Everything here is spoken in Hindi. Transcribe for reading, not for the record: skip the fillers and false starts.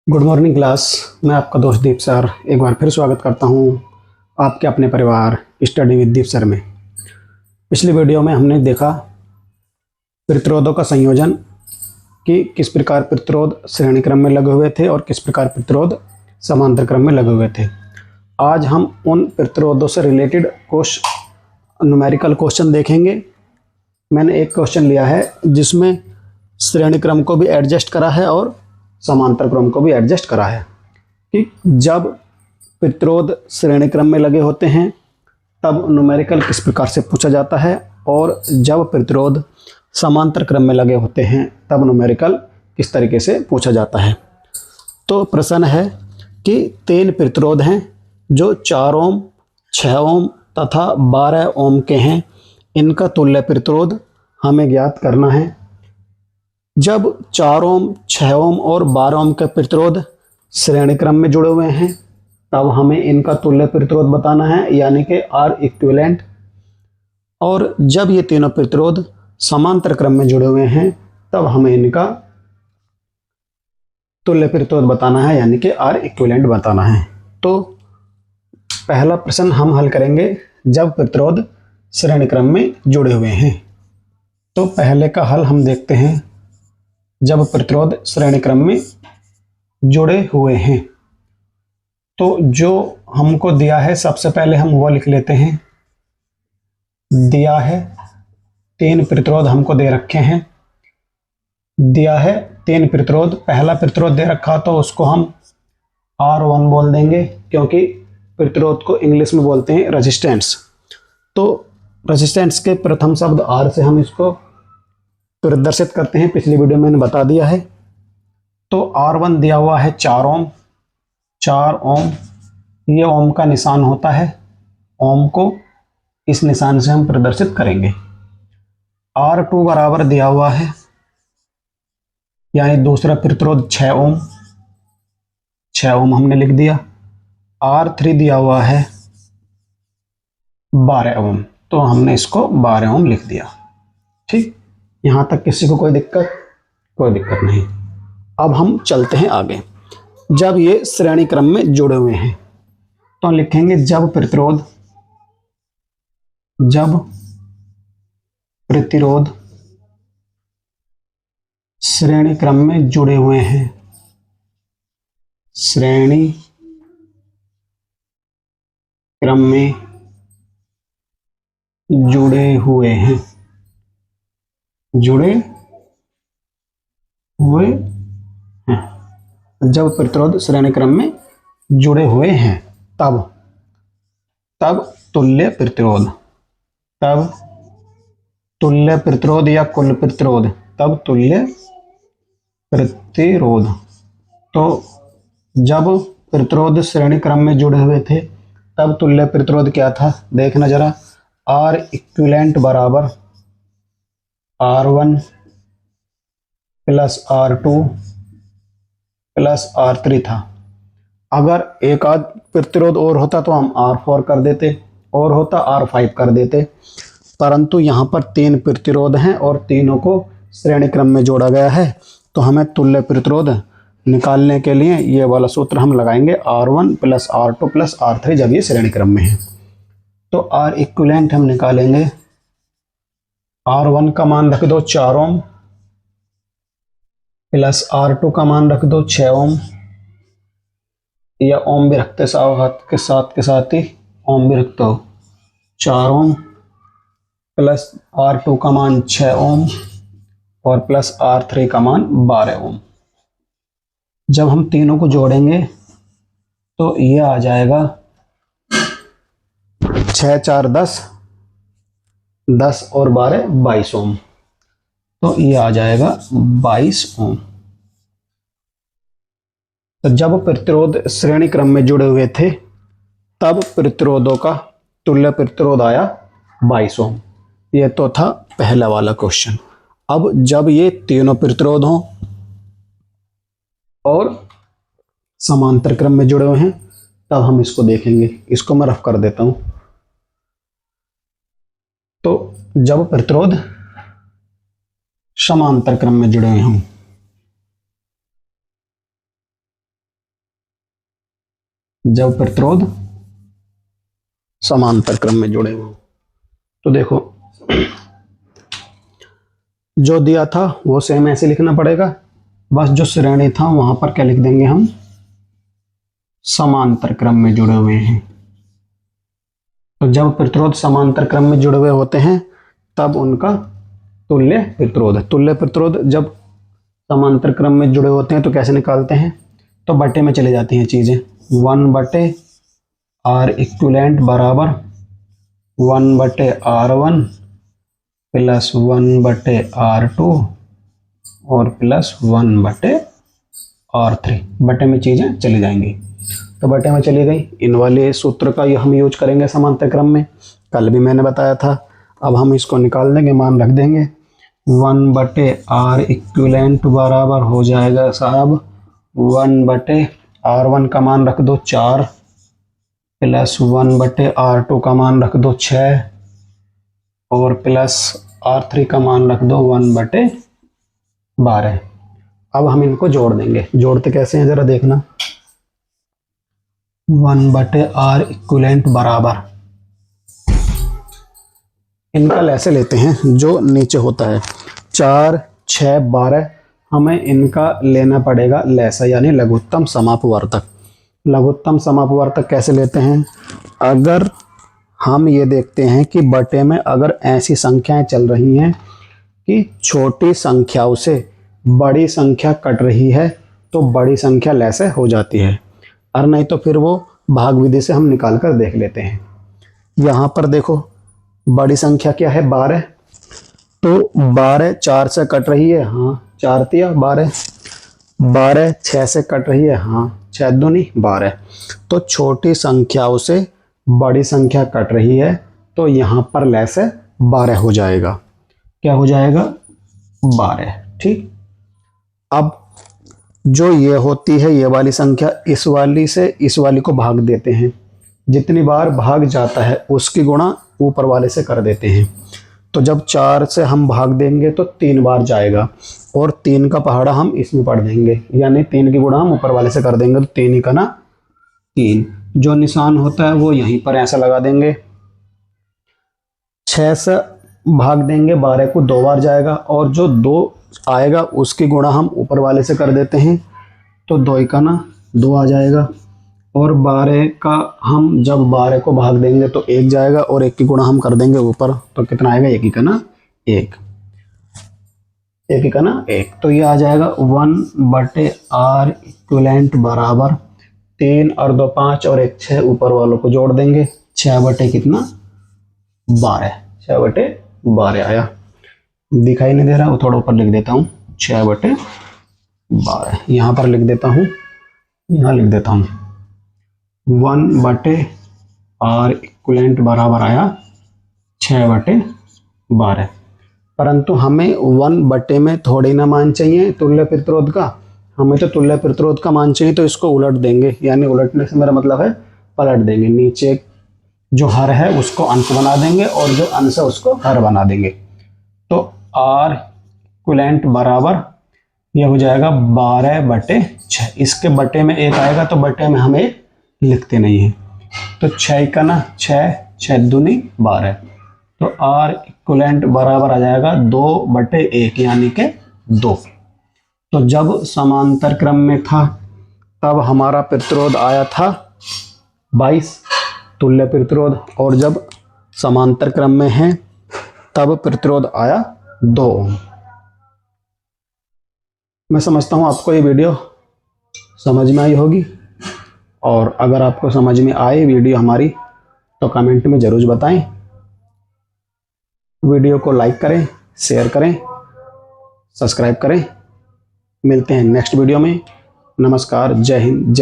Good morning class. मैं आपका दोस्त दीप सर एक बार फिर स्वागत करता हूं आपके अपने परिवार स्टडी विद दीप सर में। पिछली वीडियो में हमने देखा प्रतिरोधों का संयोजन कि किस प्रकार प्रतिरोध श्रेणी क्रम में लगे हुए थे और किस प्रकार प्रतिरोध समांतर क्रम में लगे हुए थे। आज हम उन प्रतिरोधों से रिलेटेड न्यूमेरिकल क्वेश्चन देखेंगे। मैंने एक क्वेश्चन लिया है जिसमें श्रेणी क्रम को भी एडजस्ट करा है और समांतर क्रम को भी एडजस्ट करा है कि जब प्रतिरोध श्रेणी क्रम में लगे होते हैं तब न्यूमेरिकल किस प्रकार से पूछा जाता है और जब प्रतिरोध समांतर क्रम में लगे होते हैं तब न्यूमेरिकल किस तरीके से पूछा जाता है। तो प्रश्न है कि 3 प्रतिरोध हैं जो 4 ओम, 6 ओम तथा 12 ओम के हैं। इनका तुल्य प्रतिरोध हमें ज्ञात करना है। जब 4 ओम, 6 ओम और 12 ओम के प्रतिरोध श्रेणी क्रम में जुड़े हुए हैं तब हमें इनका तुल्य प्रतिरोध बताना है, यानी कि आर इक्विवेलेंट। और जब ये तीनों प्रतिरोध समांतर क्रम में जुड़े हुए हैं तब हमें इनका तुल्य प्रतिरोध बताना है, यानी कि आर इक्विवेलेंट बताना है। तो पहला प्रश्न हम हल करेंगे जब प्रतिरोध श्रेणी क्रम में जुड़े हुए हैं। तो पहले का हल हम देखते हैं। जब प्रतिरोध श्रेणी क्रम में जुड़े हुए हैं तो जो हमको दिया है सबसे पहले हम वो लिख लेते हैं। दिया है 3 प्रतिरोध हमको दे रखे हैं। दिया है 3 प्रतिरोध। पहला प्रतिरोध दे रखा तो उसको हम R1 बोल देंगे, क्योंकि प्रतिरोध को इंग्लिश में बोलते हैं रेजिस्टेंस। तो रेजिस्टेंस के प्रथम शब्द R से हम इसको प्रदर्शित करते हैं। पिछली वीडियो में मैंने बता दिया है। तो R1 दिया हुआ है 4 ओम। 4 ओम, ये ओम का निशान होता है। ओम को इस निशान से हम प्रदर्शित करेंगे। R2 बराबर दिया हुआ है, यानी दूसरा प्रतिरोध 6 ओम। 6 ओम हमने लिख दिया। R3 दिया हुआ है 12 ओम, तो हमने इसको 12 ओम लिख दिया। ठीक, यहां तक किसी को कोई दिक्कत? कोई दिक्कत नहीं। अब हम चलते हैं आगे। जब ये श्रेणी क्रम में जुड़े हुए हैं तो लिखेंगे जब प्रतिरोध श्रेणी क्रम में जुड़े हुए हैं। श्रेणी क्रम में जुड़े हुए हैं। जुड़े हुए हैं। जब प्रतिरोध श्रेणी क्रम में जुड़े हुए हैं तब तुल्य प्रतिरोध, या कुल प्रतिरोध, तब तुल्य प्रतिरोध। तो जब प्रतिरोध श्रेणी क्रम में जुड़े हुए थे तब तुल्य प्रतिरोध क्या था? देखना जरा। आर इक्विवेलेंट बराबर R1 plus R2 plus R3 था। अगर एक आध प्रतिरोध और होता तो हम R4 कर देते, और होता R5 कर देते, परंतु यहाँ पर 3 प्रतिरोध हैं और तीनों को श्रेणी क्रम में जोड़ा गया है। तो हमें तुल्य प्रतिरोध निकालने के लिए ये वाला सूत्र हम लगाएंगे, R1 plus R2 plus R3, जब ये श्रेणी क्रम में है। तो R इक्विवेलेंट हम निकालेंगे। R1 का मान रख दो 4 ओम प्लस R2 का मान रख दो 6 ओम, या ओम भी रखते साथ ही ओम भी रखते हो। 4 ओम प्लस R2 का मान 6 ओम और प्लस R3 का मान 12 ओम। जब हम तीनों को जोड़ेंगे तो ये आ जाएगा 6 4 10, 10 और 12 22 ओम। तो ये आ जाएगा 22 ओम। तो जब प्रतिरोध श्रेणी क्रम में जुड़े हुए थे तब प्रतिरोधों का तुल्य प्रतिरोध आया 22 ओम। ये तो था पहला वाला क्वेश्चन। अब जब ये तीनों प्रतिरोध हों और समांतर क्रम में जुड़े हुए हैं तब हम इसको देखेंगे। इसको मैं रफ कर देता हूं। तो जब प्रतिरोध समांतर क्रम में जुड़े हुए हों जब प्रतिरोध समांतर क्रम में जुड़े हों। तो देखो जो दिया था वो सेम ऐसे लिखना पड़ेगा, बस जो श्रेणी था वहां पर क्या लिख देंगे हम, समांतर क्रम में जुड़े हुए हैं। तो जब प्रतिरोध समांतर क्रम में जुड़े हुए होते हैं तब उनका तुल्य प्रतिरोध जब समांतर क्रम में जुड़े होते हैं तो कैसे निकालते हैं, तो बटे में चले जाती हैं चीजें। 1/R बराबर 1/R1 प्लस 1/R2 और प्लस 1/R3। बटे में चीजें चली जाएंगी, तो बटे में चली गई। इन वाले सूत्र का ये हम यूज करेंगे समांतर क्रम में, कल भी मैंने बताया था। अब हम इसको निकाल देंगे, मान रख देंगे। 1/R बराबर हो जाएगा साहब 1/R1 का मान रख दो 4 प्लस 1/R2 का मान रख दो 6 और प्लस R3 का मान रख दो 1/12। अब हम इनको जोड़ देंगे। जोड़ते कैसे हैं जरा देखना। 1/R बराबर, इनका ऐसे लेते हैं जो नीचे होता है 4 6 12, हमें इनका लेना पड़ेगा लैसा यानी लघुत्तम समापवर्तक। लघुत्तम समापवर्तक कैसे लेते हैं, अगर हम ये देखते हैं कि बटे में अगर ऐसी संख्याएं चल रही हैं कि छोटी संख्याओं से बड़ी संख्या कट रही है तो बड़ी संख्या लैसे हो जाती है, और नहीं तो फिर वो भाग विधि से हम निकाल कर देख लेते हैं। यहाँ पर देखो बड़ी संख्या क्या है 12, तो 12 4 से कट रही है, हाँ 4 तिया 12। 12 6 से कट रही है, हाँ 6 दूनी 12। तो छोटी संख्याओं से बड़ी संख्या कट रही है तो यहाँ पर लैसे 12 हो जाएगा। क्या हो जाएगा 12, ठीक। अब जो ये होती है ये वाली संख्या इस वाली से इस वाली को भाग देते हैं, जितनी बार भाग जाता है उसकी गुणा ऊपर वाले से कर देते हैं। तो जब 4 से हम भाग देंगे तो 3 बार जाएगा और 3 का पहाड़ा हम इसमें पढ़ देंगे, यानी 3 की गुणा हम ऊपर वाले से कर देंगे तो 3 ही का ना 3। जो निशान होता है वो यहीं पर ऐसा लगा देंगे। 6 से भाग देंगे 12 को 2 बार जाएगा और जो 2 आएगा उसकी गुणा हम ऊपर वाले से कर देते हैं तो 2 का ना 2 आ जाएगा। और 12 का हम जब 12 को भाग देंगे तो 1 जाएगा और 1 की गुणा हम कर देंगे ऊपर तो कितना आएगा 1 ही का ना 1, 1 ही का ना 1। तो ये आ जाएगा 1/R बराबर 3 और 2 5 और 1 6, ऊपर वालों को जोड़ देंगे 6 कितना 12, 6/12 आया। दिखाई नहीं दे रहा, वो थोड़ा ऊपर लिख देता हूँ 6/12, यहाँ पर लिख देता हूँ, यहाँ लिख देता हूँ 1/R बराबर आया 6/12। परंतु हमें 1 में थोड़ी ना मान चाहिए तुल्य प्रतिरोध का, हमें तो तुल्य प्रतिरोध का मान चाहिए। तो इसको उलट देंगे, यानी उलटने से मेरा मतलब है पलट देंगे। नीचे जो हर है उसको अंश बना देंगे और जो अंश है उसको हर बना देंगे। तो R बराबर यह हो जाएगा 12/6। इसके बटे में 1 आएगा तो बटे में हम 1 लिखते नहीं हैं, तो 6 का ना 6, 6 दूनी 12। तो R बराबर आ जाएगा 2/1 यानी के 2। तो जब समांतर क्रम में था तब हमारा प्रतिरोध आया था 22 तुल्य प्रतिरोध, और जब समांतर क्रम में है तब प्रतिरोध आया 2 ओम। मैं समझता हूं आपको ये वीडियो समझ में आई होगी, और अगर आपको समझ में आए वीडियो हमारी तो कमेंट में जरूर बताएं। वीडियो को लाइक करें, शेयर करें, सब्सक्राइब करें। मिलते हैं नेक्स्ट वीडियो में। नमस्कार, जय हिंद, जय